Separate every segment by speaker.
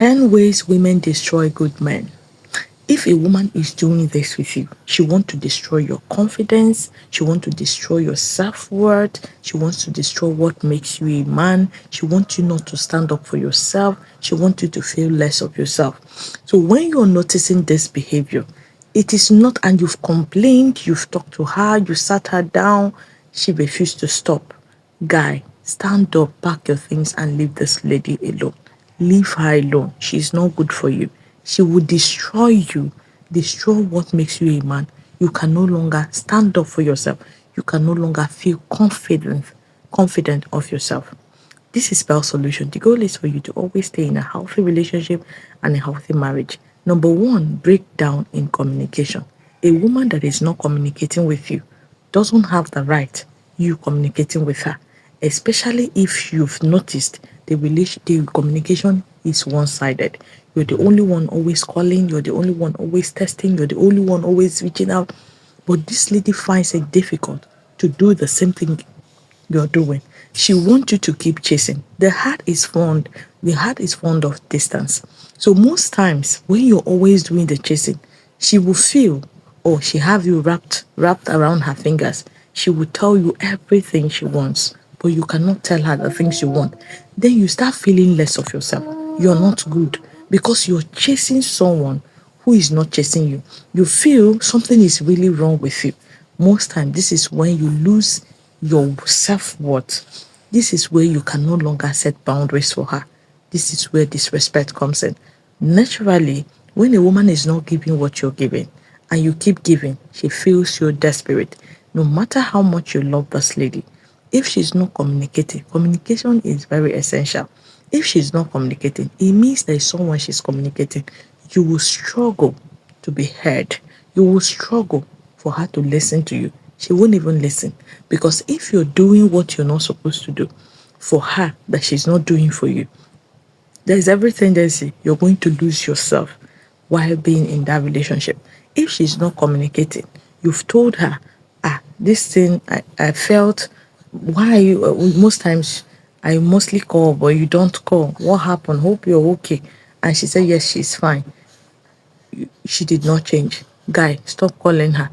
Speaker 1: 10 ways women destroy good men. If a woman is doing this with you, she wants to destroy your confidence, she wants to destroy your self-worth, she wants to destroy what makes you a man, she wants you not to stand up for yourself, she wants you to feel less of yourself. So when you're noticing this behavior, it is not, and you've complained, you've talked to her, you sat her down, she refused to stop. Guy, stand up, pack your things, and leave this lady alone. Leave her alone. She's not good for you. She will destroy you, destroy what makes you a man. You can no longer stand up for yourself. You can no longer feel confident of yourself. This is Spell Solution. The goal is for you to always stay in a healthy relationship and a healthy marriage. Number one, breakdown in communication. A woman that is not communicating with you doesn't have the right you communicating with her, especially if you've noticed the communication is one-sided. You're the only one always calling, you're the only one always testing, you're the only one always reaching out. But this lady finds it difficult to do the same thing you're doing. She wants you to keep chasing. The heart is fond of distance. So most times when you're always doing the chasing, she will feel, or she have you wrapped around her fingers. She will tell you everything she wants, but you cannot tell her the things you want. Then you start feeling less of yourself. You're not good because you're chasing someone who is not chasing you. You feel something is really wrong with you. Most times, this is when you lose your self-worth. This is where you can no longer set boundaries for her. This is where disrespect comes in. Naturally, when a woman is not giving what you're giving and you keep giving, she feels you're desperate. No matter how much you love this lady, if she's not communicating, communication is very essential. If she's not communicating, it means there is someone she's communicating. You will struggle to be heard. You will struggle for her to listen to you. She won't even listen. Because if you're doing what you're not supposed to do for her, that she's not doing for you, there's every tendency you're going to lose yourself while being in that relationship. If she's not communicating, you've told her, this thing I felt, why you, most times I mostly call, but you don't call. What happened? Hope you're okay. And she said, yes, she's fine. She did not change. Guy, stop calling her.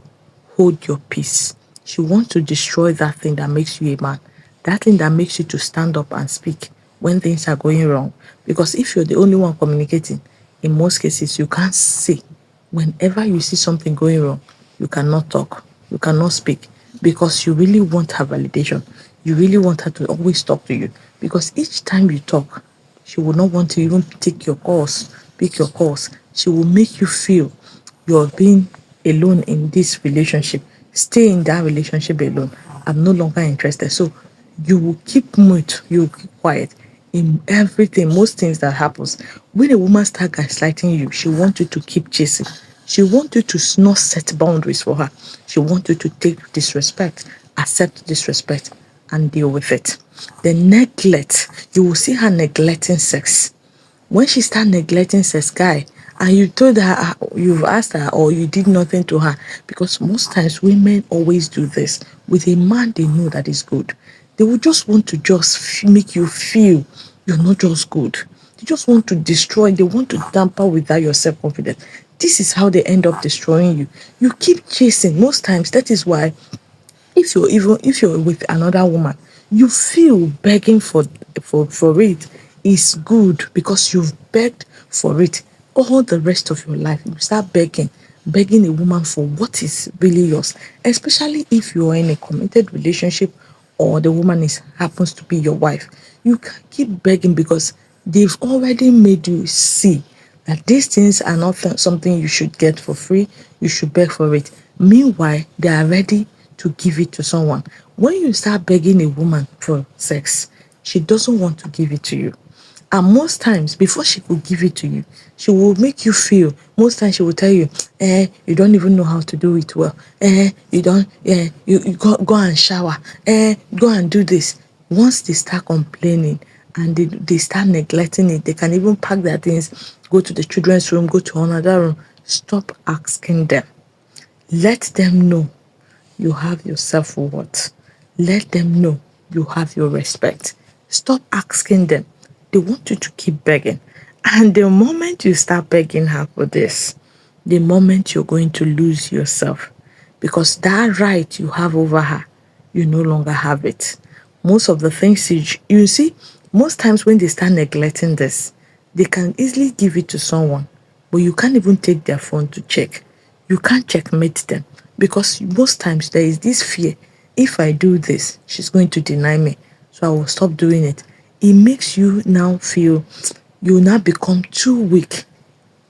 Speaker 1: Hold your peace. She wants to destroy that thing that makes you a man. That thing that makes you to stand up and speak when things are going wrong. Because if you're the only one communicating, in most cases, you can't say. Whenever you see something going wrong, you cannot talk. You cannot speak because you really want her validation. You really want her to always talk to you. Because each time you talk, she will not want to even pick your calls. She will make you feel you're being alone in this relationship. Stay in that relationship alone. I'm no longer interested. So you will keep mute, you will keep quiet in everything, most things that happens. When a woman start gaslighting you, she wants you to keep chasing. She wants you to not set boundaries for her. She wants you to take disrespect, accept disrespect, and deal with it. The neglect, you will see her neglecting sex. When she start neglecting sex, guy, and you told her, you've asked her, or you did nothing to her, because most times women always do this with a man they know that is good. They will just want to make you feel you're not just good. They just want to destroy. They want to tamper with that your self-confidence. This is how they end up destroying you. You keep chasing. Most times, that is why if you're with another woman, you feel begging for it is good because you've begged for it all the rest of your life. You start begging a woman for what is really yours, especially if you are in a committed relationship or the woman is happens to be your wife. You can keep begging because they've already made you see that these things are not something you should get for free. You should beg for it. Meanwhile, they are ready to give it to someone. When you start begging a woman for sex, she doesn't want to give it to you. And most times, before she could give it to you, she will make you feel. Most times, she will tell you, you don't even know how to do it well. You don't, you go and shower. Go and do this. Once they start complaining and they start neglecting it, they can even pack their things, go to the children's room, go to another room. Stop asking them. Let them know you have your self-worth. Let them know you have your respect. Stop asking them. They want you to keep begging. And the moment you start begging her for this, the moment you're going to lose yourself, because that right you have over her, you no longer have it. Most of the things you see, most times when they start neglecting this, they can easily give it to someone, but you can't even take their phone to check. You can't checkmate them because most times there is this fear. If I do this, she's going to deny me, so I will stop doing it. It makes you now feel you now become too weak.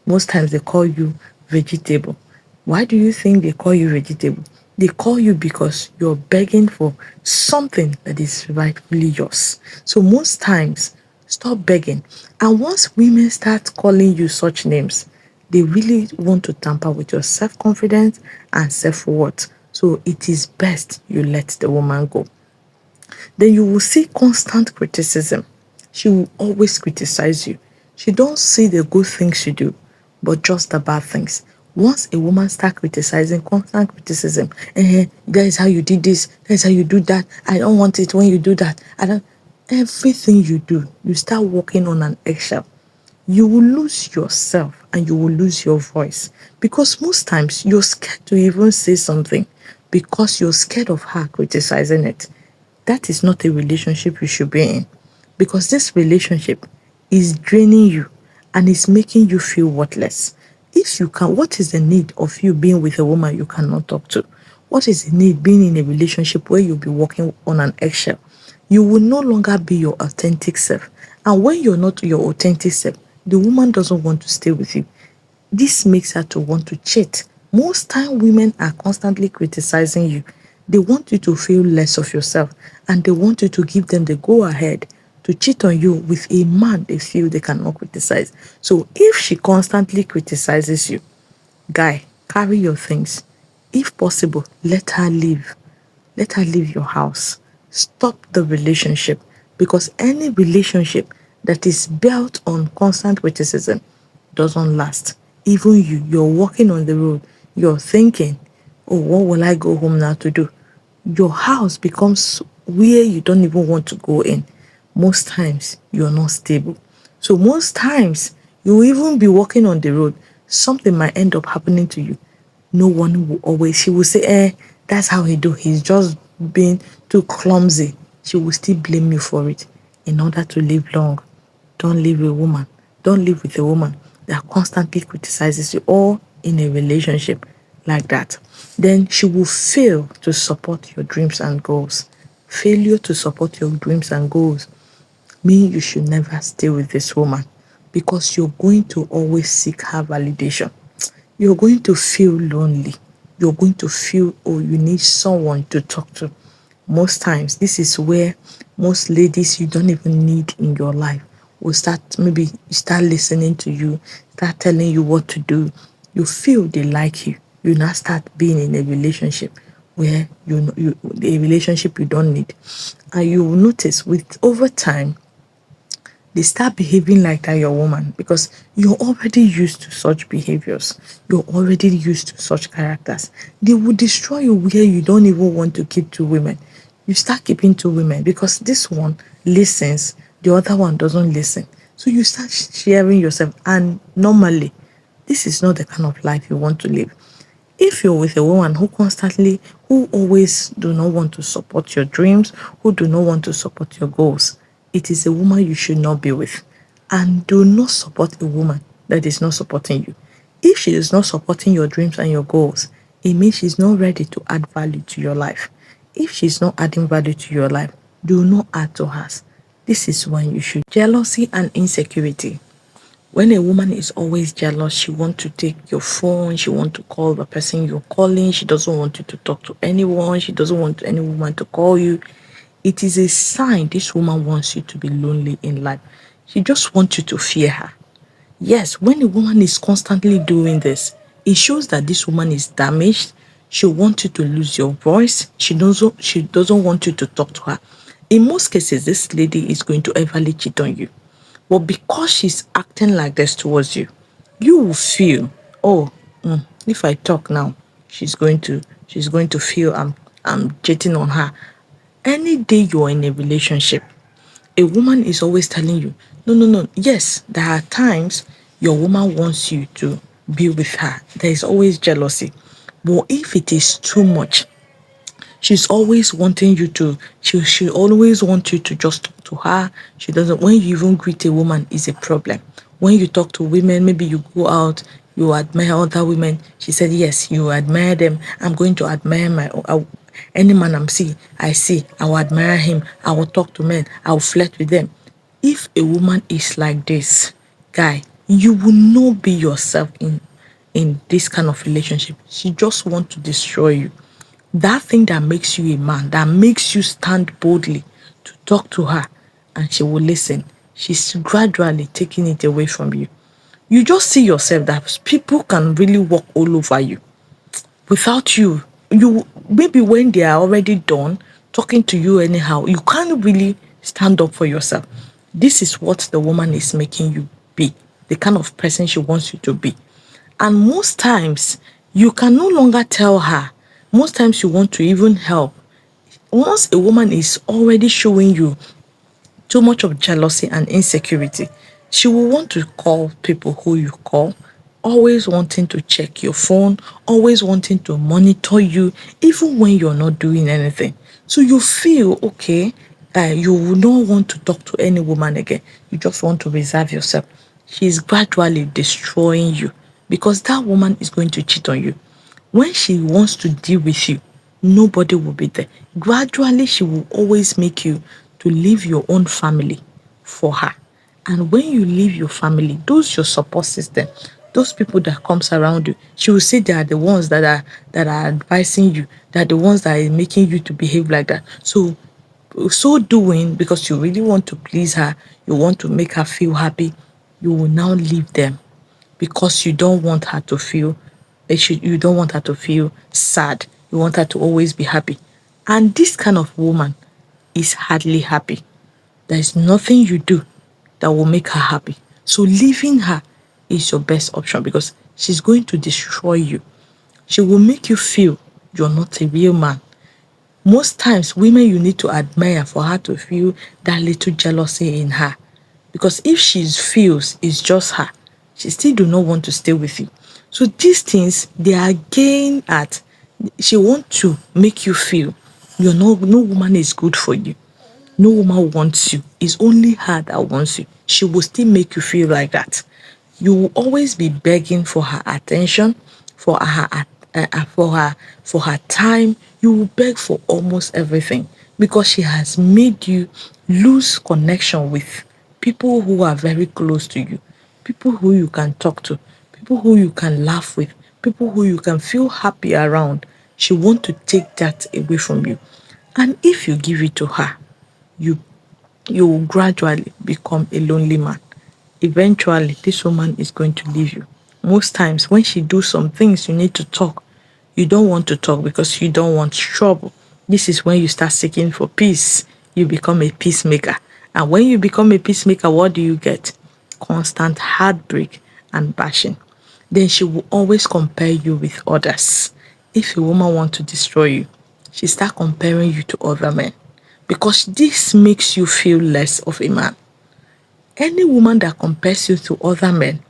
Speaker 1: Most times they call you vegetable. Why do you think they call you vegetable? They call you because you're begging for something that is rightfully yours. So most times, stop begging. And once women start calling you such names, they really want to tamper with your self-confidence and self-worth. So it is best you let the woman go. Then you will see constant criticism. She will always criticize you. She don't see the good things you do, but just the bad things. Once a woman start criticizing, constant criticism, that is how you did this, that is how you do that. I don't want it when you do that. I don't. Everything you do, you start walking on an eggshell. You will lose yourself and you will lose your voice because most times you're scared to even say something because you're scared of her criticizing it. That is not a relationship you should be in because this relationship is draining you and is making you feel worthless. If you can, what is the need of you being with a woman you cannot talk to? What is the need being in a relationship where you'll be walking on an eggshell? You will no longer be your authentic self. And when you're not your authentic self, the woman doesn't want to stay with you. This makes her to want to cheat. Most time women are constantly criticizing you. They want you to feel less of yourself and they want you to give them the go ahead to cheat on you with a man they feel they cannot criticize. So if she constantly criticizes you, guy, carry your things. If possible, let her leave. Let her leave your house. Stop the relationship because any relationship that is built on constant criticism doesn't last. Even you're walking on the road, you're thinking, oh, what will I go home now to do? Your house becomes where you don't even want to go in. Most times you're not stable. So most times you will even be walking on the road, something might end up happening to you. No one will always, she will say, that's how he do. He's just being too clumsy. She will still blame you for it in order to live long. Don't live with a woman. Don't live with a woman that constantly criticizes you or in a relationship like that. Then she will fail to support your dreams and goals. Failure to support your dreams and goals mean you should never stay with this woman because you're going to always seek her validation. You're going to feel lonely. You're going to feel, oh, you need someone to talk to. Most times, this is where most ladies you don't even need in your life will start, maybe start listening to you, start telling you what to do. You feel they like you. You now start being in a relationship where a relationship you don't need. And you will notice with over time, they start behaving like that your woman because you're already used to such behaviors. You're already used to such characters. They will destroy you where you don't even want to keep two women. You start keeping two women because this one listens, the other one doesn't listen. So you start sharing yourself, and normally this is not the kind of life you want to live. If you're with a woman who always do not want to support your dreams, who do not want to support your goals, it is a woman you should not be with. And do not support a woman that is not supporting you. If she is not supporting your dreams and your goals, it means she's not ready to add value to your life. If she's not adding value to your life, do not add to hers. This is when you should. Jealousy and insecurity. When a woman is always jealous, she wants to take your phone, she wants to call the person you're calling, she doesn't want you to talk to anyone, she doesn't want any woman to call you. It is a sign this woman wants you to be lonely in life. She just wants you to fear her. Yes, when a woman is constantly doing this, it shows that this woman is damaged. She wants you to lose your voice. She doesn't want you to talk to her. In most cases, this lady is going to everly cheat on you. But because she's acting like this towards you, you will feel, oh, if I talk now, she's going to feel I'm cheating on her. Any day you're in a relationship a woman is always telling you, no, no, no. Yes, there are times your woman wants you to be with her. There is always jealousy. But if it is too much, she's always wanting you to, she always want you to just talk to her. She doesn't, when you even greet a woman is a problem. When you talk to women, maybe you go out, you admire other women. She said, yes, you admire them. I'm going to admire any man I will admire him. I will talk to men. I will flirt with them. If a woman is like this, guy, you will not be yourself in this kind of relationship. She just want to destroy you. That thing that makes you a man, that makes you stand boldly to talk to her, and she will listen, she's gradually taking it away from you. You just see yourself that people can really walk all over you without you. You maybe when they are already done talking to you anyhow, you can't really stand up for yourself. This is what the woman is making you be, the kind of person she wants you to be. And most times you can no longer tell her. Most times you want to even help. Once a woman is already showing you too much of jealousy and insecurity, she will want to call people who you call, always wanting to check your phone, always wanting to monitor you, even when you're not doing anything. So you feel okay, you will not want to talk to any woman again. You just want to reserve yourself. She's gradually destroying you because that woman is going to cheat on you. When she wants to deal with you, nobody will be there. Gradually, she will always make you to leave your own family for her. And when you leave your family, those your support system, those people that comes around you, she will say they are the ones that are advising you, that are the ones that are making you to behave like that. So doing, because you really want to please her, you want to make her feel happy, you will now leave them because you don't want her to feel you don't want her to feel sad. You want her to always be happy. And this kind of woman is hardly happy. There is nothing you do that will make her happy. So leaving her is your best option because she's going to destroy you. She will make you feel you're not a real man. Most times, women you need to admire for her to feel that little jealousy in her. Because if she feels it's just her, she still do not want to stay with you. So these things, they are again at, she want to make you feel no woman is good for you. No woman wants you. It's only her that wants you. She will still make you feel like that. You will always be begging for her attention, for her time. You will beg for almost everything because she has made you lose connection with people who are very close to you, people who you can talk to, people who you can laugh with, people who you can feel happy around. She want to take that away from you. And if you give it to her, you you will gradually become a lonely man. Eventually, this woman is going to leave you. Most times, when she do some things, you need to talk. You don't want to talk because you don't want trouble. This is when you start seeking for peace. You become a peacemaker. And when you become a peacemaker, what do you get? Constant heartbreak and bashing. Then she will always compare you with others. If a woman wants to destroy you, she start comparing you to other men because this makes you feel less of a man. Any woman that compares you to other men,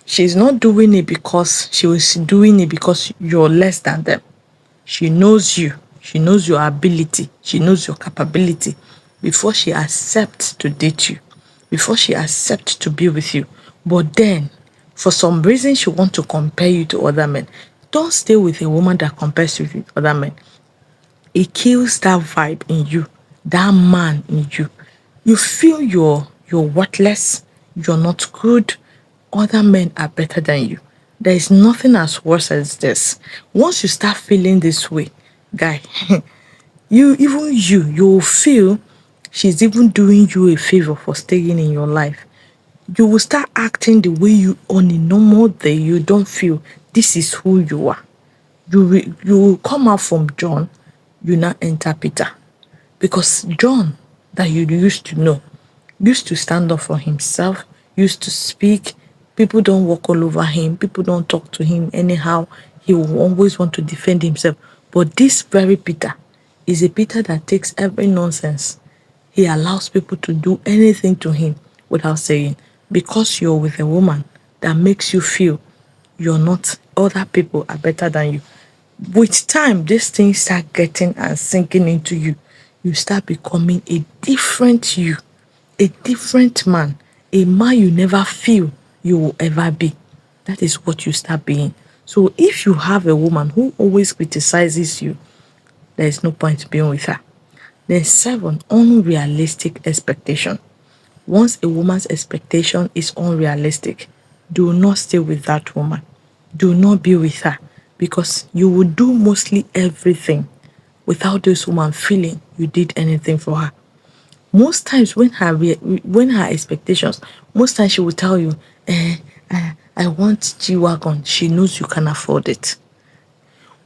Speaker 1: she's not doing it because she was doing it because you're less than them. She knows you. She knows your ability. She knows your capability before she accepts to date you, before she accepts to be with you. But then, for some reason, she wants to compare you to other men. Don't stay with a woman that compares you with other men. It kills that vibe in you, that man in you. You feel you're worthless, you're not good, other men are better than you. There is nothing as worse as this. Once you start feeling this way, guy, you will feel she's even doing you a favor for staying in your life. You will start acting the way you on a normal day you don't feel this is who you are. You will come out from John, you now enter Peter. Because John, that you used to know, used to stand up for himself, used to speak. People don't walk all over him. People don't talk to him anyhow. He will always want to defend himself. But this very Peter is a Peter that takes every nonsense. He allows people to do anything to him without saying, because you're with a woman that makes you feel you're not, other people are better than you. With time, these things start getting and sinking into you. You start becoming a different you, a different man, a man you never feel you will ever be. That is what you start being. So if you have a woman who always criticizes you, there is no point being with her. Then 7, unrealistic expectation. Once a woman's expectation is unrealistic, do not stay with that woman. Do not be with her, because you will do mostly everything without this woman feeling you did anything for her. Most times when her expectations, most times she will tell you, I want G-Wagon. She knows you can afford it.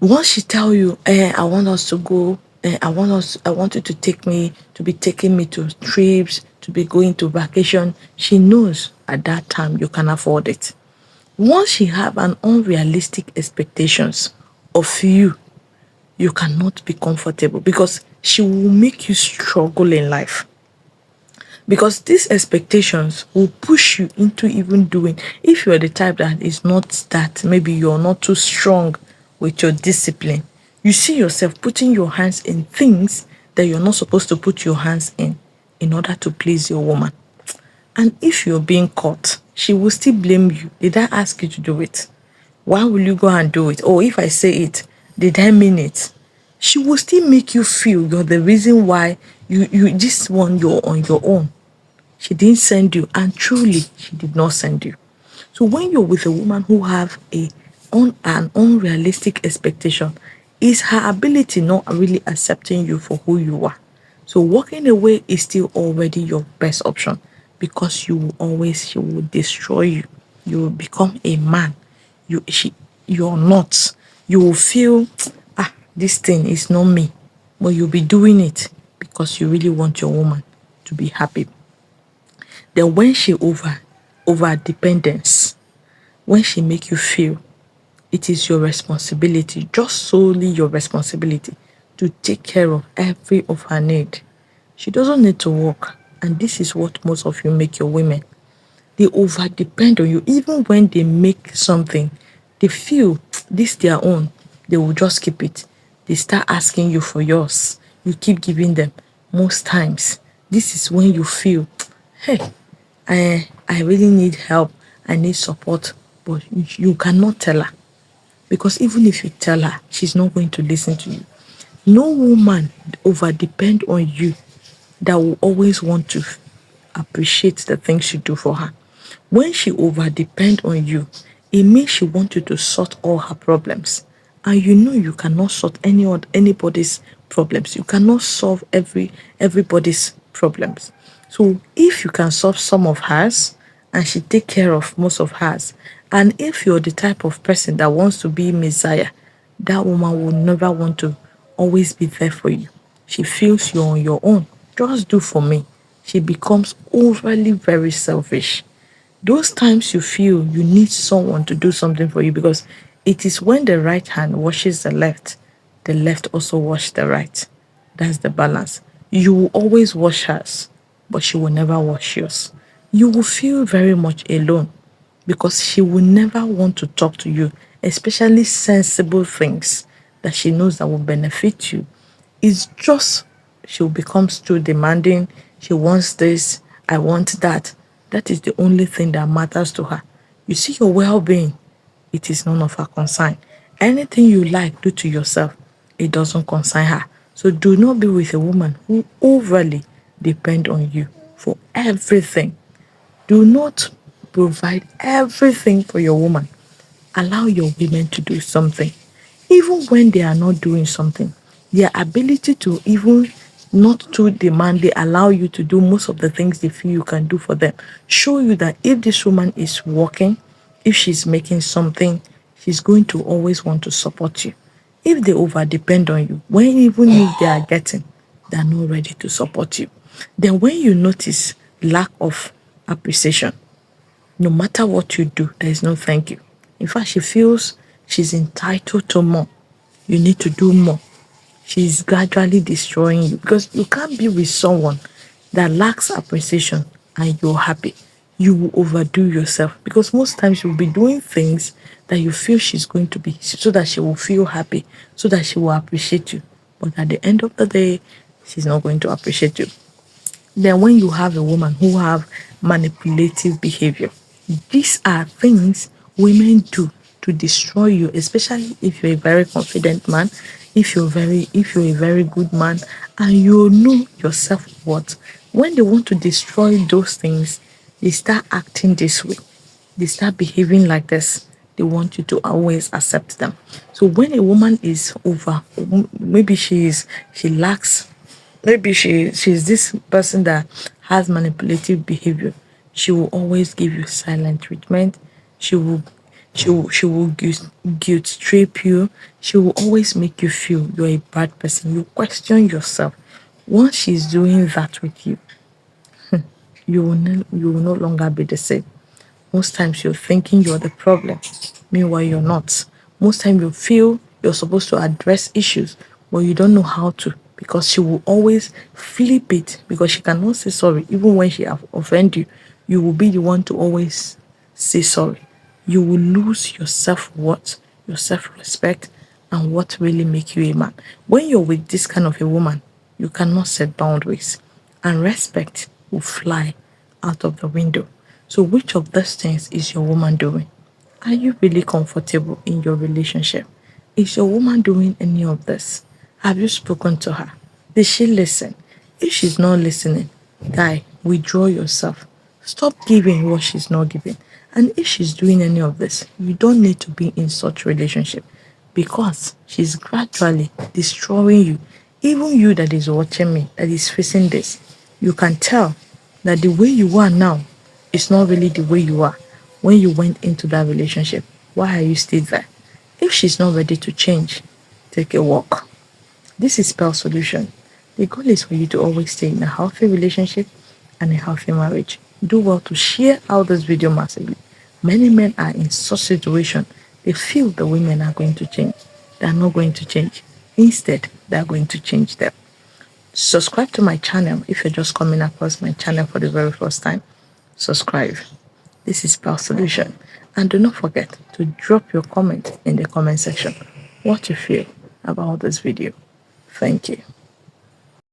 Speaker 1: Once she tell you, I want us to go, I want you to be taking me to trips, to be going to vacation, she knows at that time you can afford it. Once she have an unrealistic expectations of you, you cannot be comfortable, because she will make you struggle in life. Because these expectations will push you into even doing, if you're the type that is not, that maybe you're not too strong with your discipline, you see yourself putting your hands in things that you're not supposed to put your hands in order to please your woman. And if you're being caught, she will still blame you. Did I ask you to do it? Why will you go and do it? Or if I say it, did I mean it? She will still make you feel you're the reason why you this one, you're on your own. She didn't send you, and truly she did not send you. So when you're with a woman who have an unrealistic expectation, is her ability not really accepting you for who you are. So walking away is still already your best option, because she will destroy you. You will become a man you're not. You will feel, this thing is not me, but you'll be doing it because you really want your woman to be happy. Then when she over dependence, when she make you feel it is your responsibility, just solely your responsibility, to take care of every of her need. She doesn't need to work, and this is what most of you make your women. They over depend on you. Even when they make something, they feel this their own, they will just keep it. They start asking you for yours, you keep giving them. Most times this is when you feel, hey, I really need help, I need support, but you cannot tell her, because even if you tell her, she's not going to listen to you. No woman over depend on you that will always want to appreciate the things you do for her. When she over depend on you, it means she wants you to sort all her problems. And you know you cannot sort anybody's problems. You cannot solve everybody's problems. So if you can solve some of hers and she take care of most of hers, and if you're the type of person that wants to be messiah, that woman will never want to always be there for you. She feels you're on your own. Just do for me. She becomes overly very selfish. Those times you feel you need someone to do something for you, because it is when the right hand washes the left also wash the right. That's the balance. You will always wash hers, but she will never wash yours. You will feel very much alone, because she will never want to talk to you, especially sensible things that she knows that will benefit you. It's just she'll become too demanding. She wants this, I want that. That is the only thing that matters to her. You see, your well-being, it is none of her concern. Anything you like, do to yourself, it doesn't concern her. So do not be with a woman who overly depend on you for everything. Do not provide everything for your woman. Allow your women to do something. Even when they are not doing something, their ability to even not too demand, they allow you to do most of the things they feel you can do for them. Show you that if this woman is working, if she's making something, she's going to always want to support you. If they over depend on you, when even if they are getting, they're not ready to support you. Then when you notice lack of appreciation, no matter what you do, there is no thank you. In fact, she feels she's entitled to more. You need to do more. She's gradually destroying you, because you can't be with someone that lacks appreciation and you're happy, you will overdo yourself, because most times you'll be doing things that you feel she's going to be, so that she will feel happy, so that she will appreciate you. But at the end of the day, she's not going to appreciate you. Then when you have a woman who have manipulative behavior, these are things women do to destroy you, especially if you're a very confident man, if you're a very good man and you know your self-worth. When they want to destroy those things, they start acting this way. They start behaving like this. They want you to always accept them. So when a woman is over, maybe she lacks, maybe she's this person that has manipulative behavior, she will always give you silent treatment. She will she will guilt trip you. She will always make you feel you're a bad person. You question yourself. Once she's doing that with you, you will no longer be the same. Most times you're thinking you're the problem, meanwhile you're not. Most times you feel you're supposed to address issues, but you don't know how to, because she will always flip it, because she cannot say sorry. Even when she have offended you, you will be the one to always say sorry. You will lose your self-worth, your self-respect, and what really make you a man. When you're with this kind of a woman, you cannot set boundaries, and respect will fly out of the window. So, which of these things is your woman doing? Are you really comfortable in your relationship? Is your woman doing any of this? Have you spoken to her? Did she listen? If she's not listening, guy, withdraw yourself. Stop giving what she's not giving. And if she's doing any of this, you don't need to be in such relationship, because she's gradually destroying you. Even you that is watching me, that is facing this, you can tell that the way you are now is not really the way you are when you went into that relationship. Why are you still there? If she's not ready to change, take a walk. This is Spell Solution. The goal is for you to always stay in a healthy relationship and a healthy marriage. Do well to share out this video massively. Many men are in such situation. They feel the women are going to change. They are not going to change. Instead, they are going to change them. Subscribe to my channel if you're just coming across my channel for the very first time. Subscribe. This is Spell Solution. And do not forget to drop your comment in the comment section. What you feel about this video. Thank you.